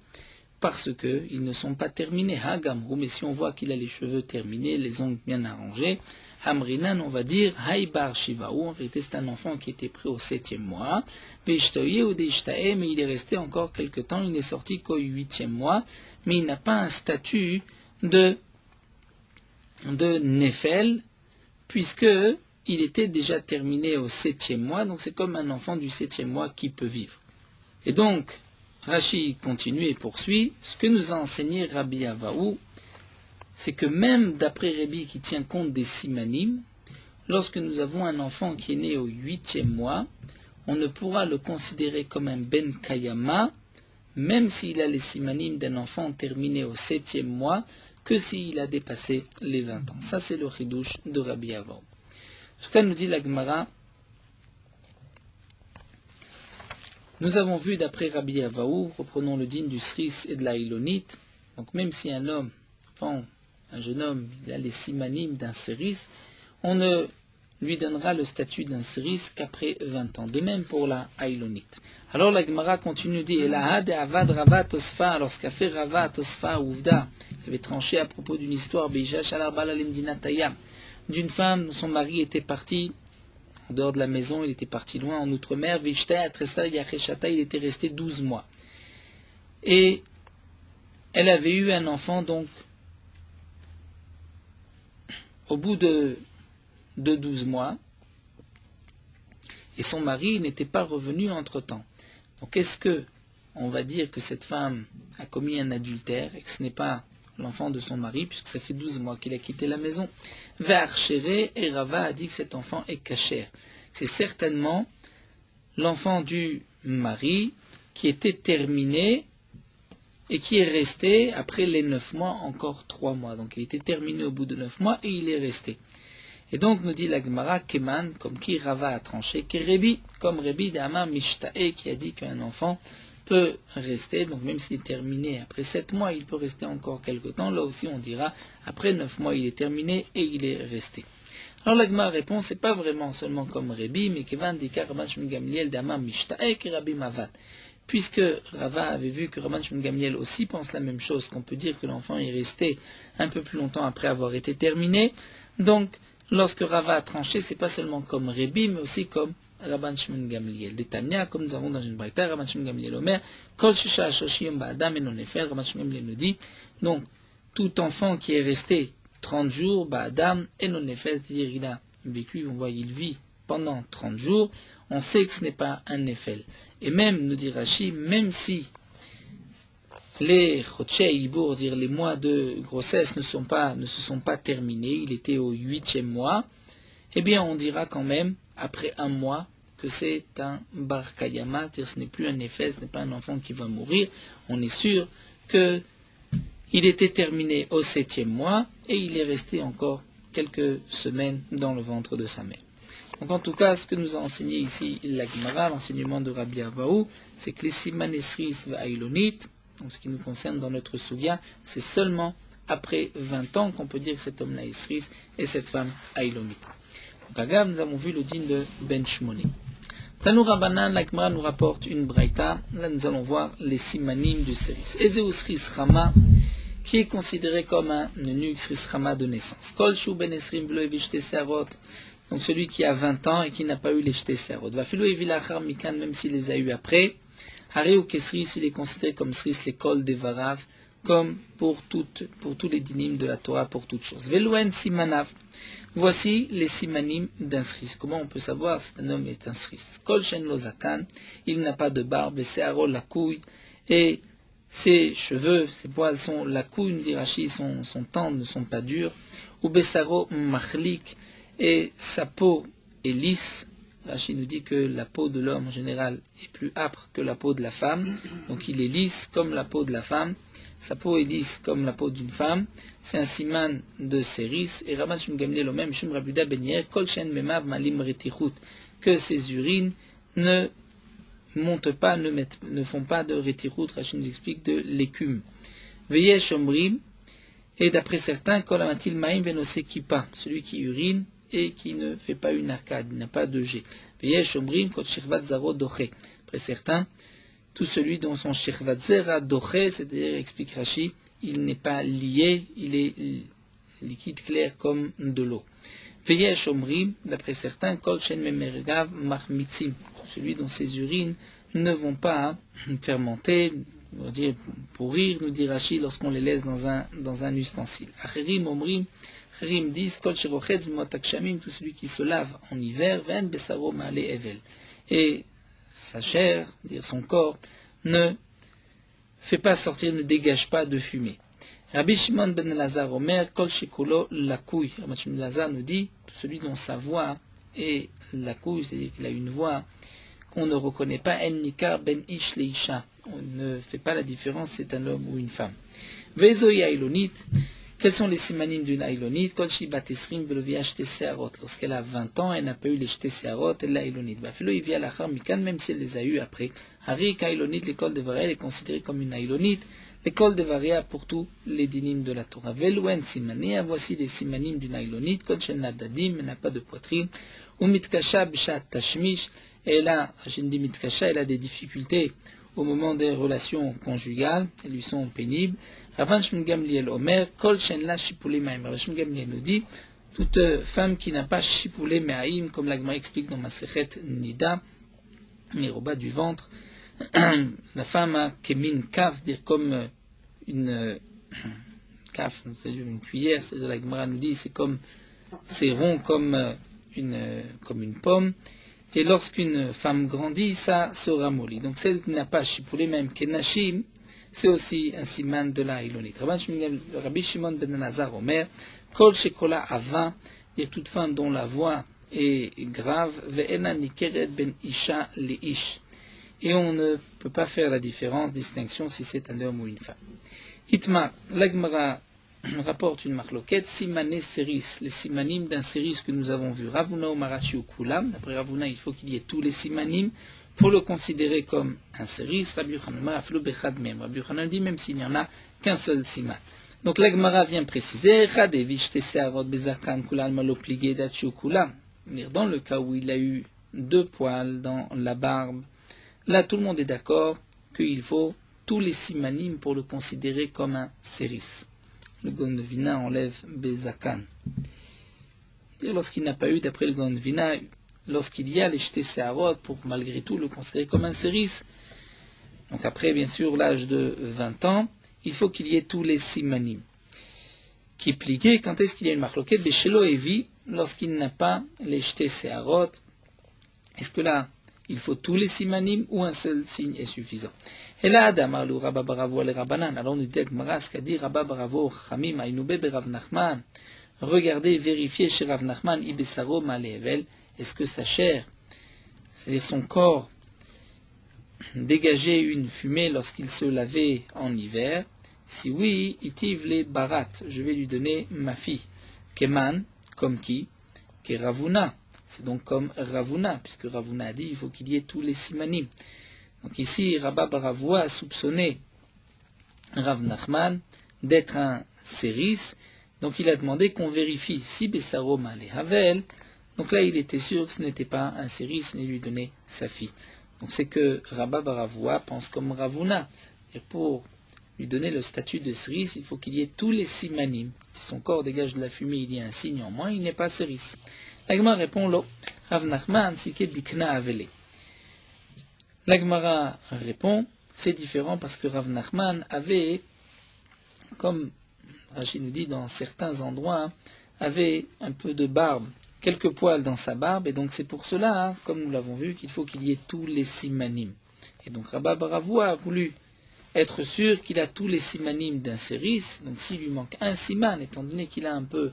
parce qu'ils ne sont pas terminés, ha Gamrou, mais si on voit qu'il a les cheveux terminés, les ongles bien arrangés, Hamrinan, on va dire, Haïbar Shivaou, en réalité c'est un enfant qui était prêt au 7e mois, Veishtoye ou Deishtae, mais il est resté encore quelque temps, il n'est sorti qu'au 8e mois, mais il n'a pas un statut de Nefel, puisque il était déjà terminé au 7e mois, donc c'est comme un enfant du 7e mois qui peut vivre. Et donc, Rashi continue et poursuit, ce que nous a enseigné Rabbi Avaou, c'est que même d'après Rabbi qui tient compte des simanim, lorsque nous avons un enfant qui est né au 8e mois, on ne pourra le considérer comme un Ben Kayama, même s'il a les simanim d'un enfant terminé au 7e mois, que s'il a dépassé les 20 ans. Ça, c'est le chidouche de Rabbi Avaou. En tout cas, nous dit la Gemara, nous avons vu d'après Rabbi Avaou, reprenons le digne du Sris et de la Ilonite, donc même si un homme, enfin un jeune homme, il a les simanim d'un Séris, on ne lui donnera le statut d'un Séris qu'après 20 ans. De même pour la Ilonite. Alors la Gemara continue, dit, Elahad avad Rava Tosfa, lorsqu'a fait Rava Tosfa Ouvda, il avait tranché à propos d'une histoire, Beija Shalar Balalim Dinataya, d'une femme dont son mari était parti en dehors de la maison, il était parti loin en outre-mer, Vishta Tresta Yacheshata, il était resté 12 mois. Et elle avait eu un enfant, donc, au bout de 12 mois, et son mari n'était pas revenu entre-temps. Donc, est-ce que on va dire que cette femme a commis un adultère et que ce n'est pas l'enfant de son mari, puisque ça fait 12 mois qu'il a quitté la maison? Ve'archere, et Rava a dit que cet enfant est cacher. C'est certainement l'enfant du mari qui était terminé et qui est resté après les 9 mois encore 3 mois. Donc il était terminé au bout de 9 mois et il est resté. Et donc nous dit la Gemara, Keman, comme qui Rava a tranché, Kerebi, comme Rebi d'Ama Mishtae, qui a dit qu'un enfant peut rester, donc même s'il est terminé après 7 mois, il peut rester encore quelque temps. Là aussi on dira, après 9 mois il est terminé et il est resté. Alors la Gemara répond, c'est pas vraiment seulement comme Rebi, mais Kevan Dika Rabban Shmuel Gamliel d'Ama Mishtae que Rabbi Mavat. Puisque Rava avait vu que Rabban Shmuel Gamliel aussi pense la même chose, qu'on peut dire que l'enfant est resté un peu plus longtemps après avoir été terminé, donc lorsque Rava a tranché, c'est pas seulement comme Rebi, mais aussi comme Rabban Shimon Gamliel. Détania, comme nous avons dans une braïta, Rabban Shimon Gamliel Omer, Kol Shisha Shoshiyom Ba'adam et non Nefel, Rabban Shimon Gamliel nous dit, donc, tout enfant qui est resté 30 jours, Ba'adam et non Nefel, c'est-à-dire il a vécu, on voit, il vit pendant 30 jours, on sait que ce n'est pas un Nefel. Et même, nous dit Rashi, même si les Chotchei Ibour, dire les mois de grossesse ne se sont pas terminés, il était au 8e mois, eh bien on dira quand même, après un mois, que c'est un Bar Kayama, c'est-à-dire ce n'est plus un Nefel, ce n'est pas un enfant qui va mourir, on est sûr que il était terminé au 7e mois, et il est resté encore quelques semaines dans le ventre de sa mère. Donc en tout cas, ce que nous a enseigné ici la Gemara, l'enseignement de Rabbi Avaou, c'est que les Siman Esris V'Ailonit, donc ce qui nous concerne dans notre Souya, c'est seulement après 20 ans qu'on peut dire que cet homme-là est Esris et cette femme Ailonit. Donc Agab, nous avons vu le din de Ben Shmoni. Tanou Rabbanan, la Gemara nous rapporte une braïta, là nous allons voir les Simanim du Seris. Ezeu Sris Rama, qui est considéré comme un eunuque Sris Rama de naissance. Kol Shu Ben Esrim V'lo Evishte Searot, donc celui qui a 20 ans et qui n'a pas eu les jetés Searot. Vafilo Evilachar Mikan, même s'il les a eu après. Haré ou Kesris, il est considéré comme Sris, l'école des Varav, comme pour tous les dinim de la Torah, pour toutes choses. Velouen Simanav, voici les Simanim d'un Sris. Comment on peut savoir si un homme est un Sris? Kol Shen Lozakan, il n'a pas de barbe, Searo la couille, et ses cheveux, ses poils sont la couille, nous dit Rashi, son tendre, ne sont pas durs. Ou Besaro Machlik, et sa peau est lisse. Rashi nous dit que la peau de l'homme en général est plus âpre que la peau de la femme, donc il est lisse comme la peau de la femme, sa peau est lisse comme la peau d'une femme, c'est un siman de Séris, et Rabban Shimon Gamliel même Shum Rabuda Ben Yair, Kol Shen Memav Malim Retichut, que ses urines ne montent pas, ne font pas de Retichut, Rashi nous explique de l'écume. Veyesh Omrim, et d'après certains, Kol Amatil Maim Venose Kipa, celui qui urine et qui ne fait pas une arcade, il n'a pas de jet. Après certains, tout celui dont son shirvat zera doché, c'est-à-dire, explique Rashi, il n'est pas lié, il est liquide clair comme de l'eau. D'après certains, kol shen memergav mahmitzim, celui dont ses urines ne vont pas fermenter, on va dire pourrir, nous dit Rashi, lorsqu'on les laisse dans un ustensile. Acherim omrim, Rim disent Kol Shirochetz Motakshamim, tout celui qui se lave en hiver, Ven Besaro Maale Evel. Et sa chair, dire son corps, ne fait pas sortir, ne dégage pas de fumée. Rabbi Shimon ben Elazar Omer, Kol Shikulo Lakouy. Rabbi Shimon ben Elazar nous dit tout celui dont sa voix est Lakouy, c'est-à-dire qu'il a une voix qu'on ne reconnaît pas, En Nikar ben Ish Leisha. On ne fait pas la différence, c'est un homme ou une femme. Vezoya Ilonit. Quels sont les simanim d'une aïlonite? Lorsqu'elle a 20 ans, elle n'a pas eu les jetés searot, elle l'a aïlonite. Même si elle les a eu après. Harik aïlonite, l'école de Varia, elle est considérée comme une aïlonite. L'école de Varia pour tous les dinim de la Torah. Velouen simania, voici les simanim d'une aïlonite. Kolchen nadadim, elle n'a pas de poitrine. Ou mitkasha bishat tashmish, elle a, elle a des difficultés au moment des relations conjugales, elles lui sont pénibles. Rabban Shimon Gamliel Omer, Kol Shen La Shipulei Maim. Rabban Shimon Gamliel nous dit, toute femme qui n'a pas Shipulei Maim, comme l'Agma explique dans Masechet Nida, Miroba du ventre, la femme a Kemin Kaf, dire comme une kaf, c'est-à-dire une cuillère, c'est-à-dire l'Agma nous dit, c'est rond comme une pomme. Et lorsqu'une femme grandit, ça se ramollit. Donc celle qui n'a pas Shipulei Maim, Kenashim, c'est aussi un siman de la Ilonite. Rabbi Shimon ben Elazar Omer, Kol Shekola Ava, dire toute femme dont la voix est grave, Ve'ena Nikeret ben Isha Leish. Et on ne peut pas faire la distinction si c'est un homme ou une femme. Itma, l'Agmara rapporte une marloquette, Simane Seris, les simanim d'un Seris que nous avons vu. Ravuna Omarachi Kulam, d'après Ravuna, il faut qu'il y ait tous les simanim pour le considérer comme un Seris. Rabbi Yochanan dit même s'il n'y en a qu'un seul siman. Donc la Gemara vient préciser, dans le cas où il a eu 2 poils dans la barbe, là tout le monde est d'accord qu'il faut tous les simanim pour le considérer comme un Seris. Le Gondvina enlève Bezakan. Lorsqu'il n'a pas eu, d'après le Gondvina, lorsqu'il y a les jetés séharot pour malgré tout le considérer comme un séris. Donc après, bien sûr, l'âge de 20 ans, il faut qu'il y ait tous les simanim. Qui pliquait, quand est-ce qu'il y a une marloquette, Béchelo et vie, lorsqu'il n'a pas les jetés séharot. Est-ce que là, il faut tous les simanim ou un seul signe est suffisant? Et là, Adam, Rabba Baravo le Rabbanan, alors nous dit Gmara, ce qu'a dit Rabba Baravo, Chamim, Aïnoube, Rav Nachman. Regardez, vérifiez chez Rav Nachman, Ibesaro, Malevel, est-ce que sa chair, c'est son corps, dégageait une fumée lorsqu'il se lavait en hiver? Si oui, itiv les barat, je vais lui donner ma fille. Keman, comme qui? Keravuna. C'est donc comme Ravuna, puisque Ravuna a dit il faut qu'il y ait tous les simanim. Donc ici, Rabba Baravoua a soupçonné Rav Nachman d'être un séris, donc il a demandé qu'on vérifie si Bessaro Malé Havel. Donc là, il était sûr que ce n'était pas un séris, et lui donner sa fille. Donc c'est que Rabba Baravoua pense comme Ravuna. Et pour lui donner le statut de séris, il faut qu'il y ait tous les simanim. Si son corps dégage de la fumée, il y a un signe en moins, il n'est pas séris. L'Agmara répond Lo. Rav Nachman, c'est dikna avele. L'Agmara répond c'est différent parce que Rav Nachman avait, comme Rachid nous dit dans certains endroits, avait un peu de barbe, quelques poils dans sa barbe, et donc c'est pour cela, comme nous l'avons vu, qu'il faut qu'il y ait tous les simanim. Et donc Rabba Baravoua a voulu être sûr qu'il a tous les simanim d'un séris, donc s'il lui manque un siman, étant donné qu'il a un peu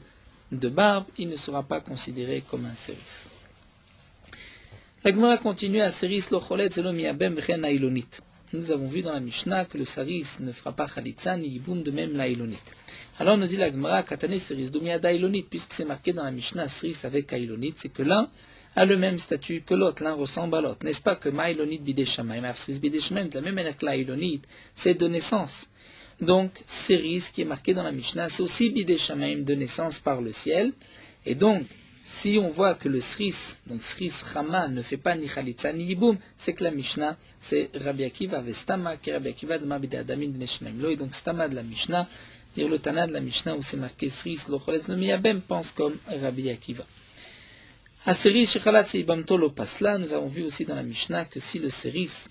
de barbe, il ne sera pas considéré comme un séris. La Gemara continue à séris lo cholet zelo miabem v'chen hailonit. Nous avons vu dans la Mishnah que le séris ne fera pas chalitza ni yiboum de même la hailonit. Alors nous dit la Gemara katane séris do miada hailonit, puisque c'est marqué dans la Mishnah séris avec hailonit, c'est que l'un a le même statut que l'autre, l'un ressemble à l'autre. N'est-ce pas que ma hailonit bideshamaim, afsris bideshamaim, de la même manière que la hailonit, c'est de naissance. Donc, séris qui est marqué dans la Mishnah, c'est aussi bideshamaim de naissance par le ciel. Et donc, si on voit que le sris, donc sris Rama, ne fait pas ni chalitza ni yiboum, c'est que la Mishnah, c'est Rabbi Akiva vestama, qui Rabbi Akiva de Mabida Adamin Neshmaim Lo, et donc stama de la Mishnah, dire le Tana de la Mishnah où c'est marqué sris lo choletz lo miyabem, pense comme Rabbi Akiva. A séris shechalat seibamto lo pasla, nous avons vu aussi dans la Mishnah que si le séris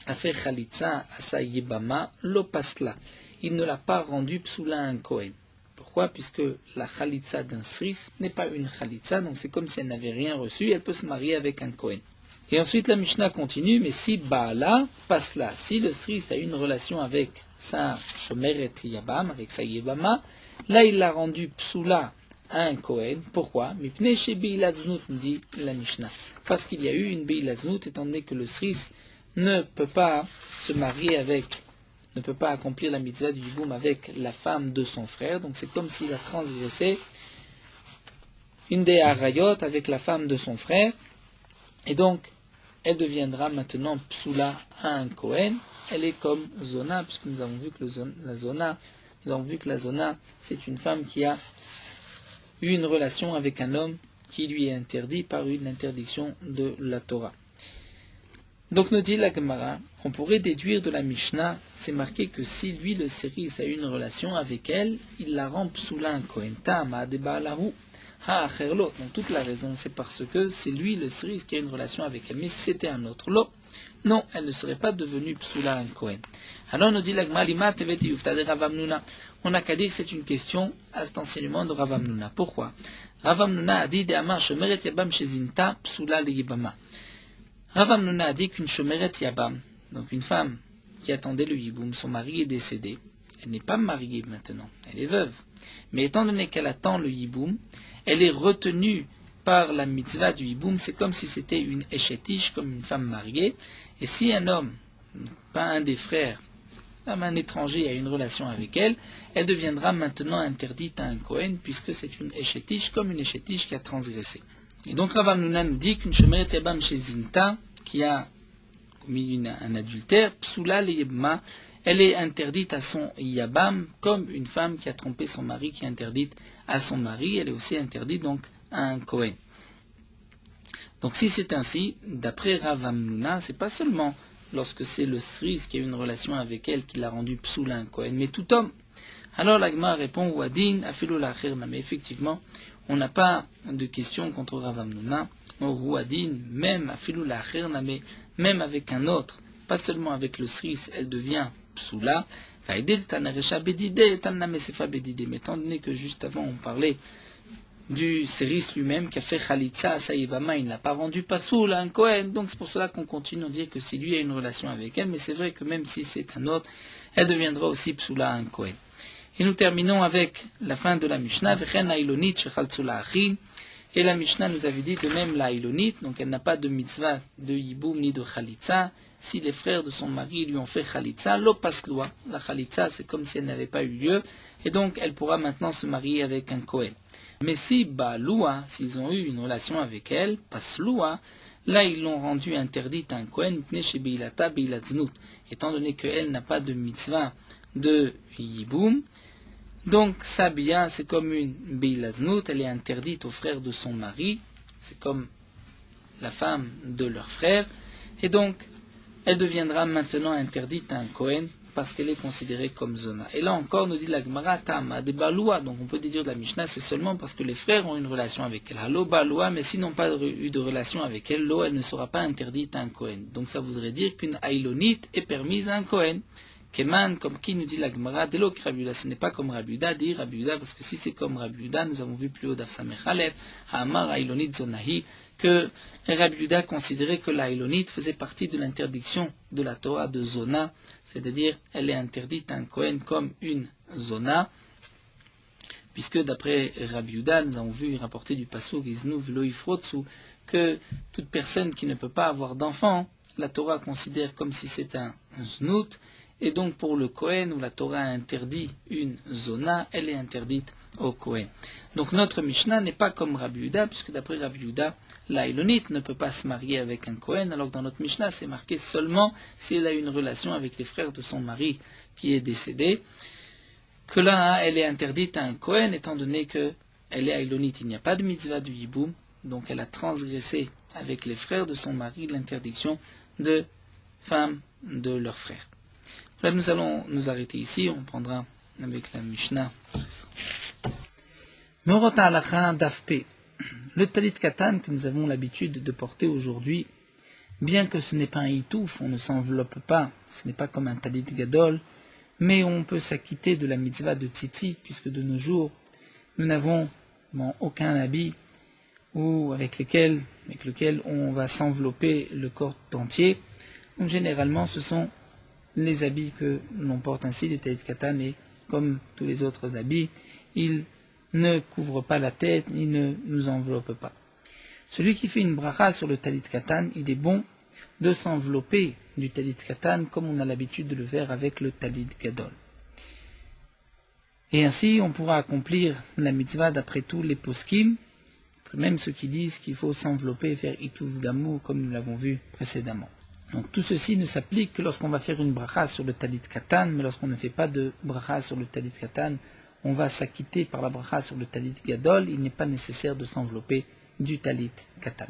a fait chalitza à sa yibama, lo pasla, il ne l'a pas rendu psoula un Kohen. Pourquoi? Puisque la chalitza d'un sris n'est pas une chalitza, donc c'est comme si elle n'avait rien reçu, elle peut se marier avec un Kohen. Et ensuite la Mishnah continue, mais si Baala passe là, si le sris a une relation avec sa shomeret yabam, avec sa yibama, là il l'a rendu psoula à un Kohen. Pourquoi? Mipnei she beilatznout, nous dit la Mishnah. Parce qu'il y a eu une beilatznout, étant donné que le sris ne peut pas se marier avec, ne peut pas accomplir la mitzvah du yiboum avec la femme de son frère. Donc c'est comme s'il a transgressé une des harayot avec la femme de son frère. Et donc, elle deviendra maintenant psoula à un Kohen. Elle est comme Zona, puisque nous avons vu que la Zona, c'est une femme qui a eu une relation avec un homme qui lui est interdit par une interdiction de la Torah. Donc nous dit la Gemara, on pourrait déduire de la Mishnah, c'est marqué que si lui, le séris, a eu une relation avec elle, il la rend psoula un Kohen. Tama de Baalahu, ha acherlo. Donc toute la raison, c'est parce que c'est lui, le séris, qui a une relation avec elle. Mais si c'était un autre lot, non, elle ne serait pas devenue psoula un Kohen. Alors nous dit la Gemara, lima teveti yufta de Rav Hamnuna. On n'a qu'à dire que c'est une question à cet enseignement de Rav Hamnuna. Pourquoi? Rav Hamnuna a dit de Amar shomeret yabam shezinta psoula le yibama. Rav Hamnuna a dit qu'une shomeret yabam, donc une femme qui attendait le yiboum, son mari est décédé, elle n'est pas mariée maintenant, elle est veuve. Mais étant donné qu'elle attend le yiboum, elle est retenue par la mitzvah du yiboum, c'est comme si c'était une échetiche, comme une femme mariée. Et si un homme, pas un des frères, un étranger a une relation avec elle, elle deviendra maintenant interdite à un Kohen, puisque c'est une échetiche, comme une échetiche qui a transgressé. Et donc Rav Hamnuna nous dit qu'une shomeret yabam chez Zinta, qui a commis un adultère, psoula le yibama, elle est interdite à son yabam, comme une femme qui a trompé son mari, qui est interdite à son mari, elle est aussi interdite donc à un Kohen. Donc si c'est ainsi, d'après Rav Hamnuna, c'est pas seulement lorsque c'est le sris qui a eu une relation avec elle qui l'a rendu psoula un Kohen, mais tout homme. Alors la Gemara répond, Wadin, afilo lacher, mais effectivement, on n'a pas de question contre Rav Hamnuna au Rouadin, même à Filou la Khirname, même avec un autre, pas seulement avec le Sris, elle devient Psoula. Mais étant donné que juste avant on parlait du Séris lui-même qui a fait Khalitsa à Saïbama, il n'a pas rendu Pasoul à un Kohen, donc c'est pour cela qu'on continue à dire que si lui a une relation avec elle, mais c'est vrai que même si c'est un autre, elle deviendra aussi Psoula à un Kohen. Et nous terminons avec la fin de la Mishnah, et la Mishnah nous avait dit de même la Ilonite, donc elle n'a pas de mitzvah de Yiboum ni de Khalitsa. Si les frères de son mari lui ont fait Khalitsa, lo pasloa. La Khalitsa, c'est comme si elle n'avait pas eu lieu, et donc elle pourra maintenant se marier avec un Kohen. Mais si Baloua, s'ils ont eu une relation avec elle, pasloa, là ils l'ont rendue interdite à un Kohen, chez Beilata Beilatznout, étant donné qu'elle n'a pas de mitzvah de Yiboum. Donc, Sabia, c'est comme une Beilatznout, elle est interdite aux frères de son mari, c'est comme la femme de leur frère, et donc, elle deviendra maintenant interdite à un Kohen, parce qu'elle est considérée comme Zona. Et là encore, nous dit la Gemara, Tama, des Baloua, donc on peut déduire de la Mishnah, c'est seulement parce que les frères ont une relation avec elle. Allo Baloua, mais s'ils n'ont pas eu de relation avec elle, l'eau, elle ne sera pas interdite à un Kohen. Donc ça voudrait dire qu'une Aïlonite est permise à un Kohen. Keman, comme qui nous dit la Gemara, Delo Rabiuda, ce n'est pas comme Rabiuda, dit Rabiuda, parce que si c'est comme Rabiuda, nous avons vu plus haut d'Afsamechalev, Hamar Ailonit Zonahi, que Rabiuda considérait que la Ailonite faisait partie de l'interdiction de la Torah de Zona, c'est-à-dire elle est interdite à un Kohen comme une Zona, puisque d'après Rabiuda, nous avons vu rapporter du Pasuk Iznu V'lo Yifrotsu, que toute personne qui ne peut pas avoir d'enfant, la Torah considère comme si c'est un Znout. Et donc pour le Kohen, où la Torah interdit une zona, elle est interdite au Kohen. Donc notre Mishnah n'est pas comme Rabbi Yehuda, puisque d'après Rabbi Yehuda, la Ilonite ne peut pas se marier avec un Kohen, alors que dans notre Mishnah, c'est marqué seulement si elle a une relation avec les frères de son mari qui est décédé, que là, elle est interdite à un Kohen, étant donné qu'elle est Ilonite. Il n'y a pas de mitzvah du Yiboum, donc elle a transgressé avec les frères de son mari l'interdiction de femmes de leurs frères. Là, nous allons nous arrêter ici. On prendra avec la Mishnah. Morota Halacha Dafpe. Le talit katan que nous avons l'habitude de porter aujourd'hui, bien que ce n'est pas un hitouf, on ne s'enveloppe pas, ce n'est pas comme un talit gadol, mais on peut s'acquitter de la mitzvah de tzitzit, puisque de nos jours, nous n'avons aucun habit avec lequel on va s'envelopper le corps entier. Donc généralement, ce sont les habits que l'on porte ainsi, les talit katan, et comme tous les autres habits, ils ne couvrent pas la tête, ils ne nous enveloppent pas. Celui qui fait une bracha sur le talit katan, il est bon de s'envelopper du talit katan comme on a l'habitude de le faire avec le talit gadol. Et ainsi, on pourra accomplir la mitzvah d'après tous les poskim, même ceux qui disent qu'il faut s'envelopper et faire ituv gamou, comme nous l'avons vu précédemment. Donc tout ceci ne s'applique que lorsqu'on va faire une bracha sur le talit katan, mais lorsqu'on ne fait pas de bracha sur le talit katan, on va s'acquitter par la bracha sur le talit gadol, il n'est pas nécessaire de s'envelopper du talit katan.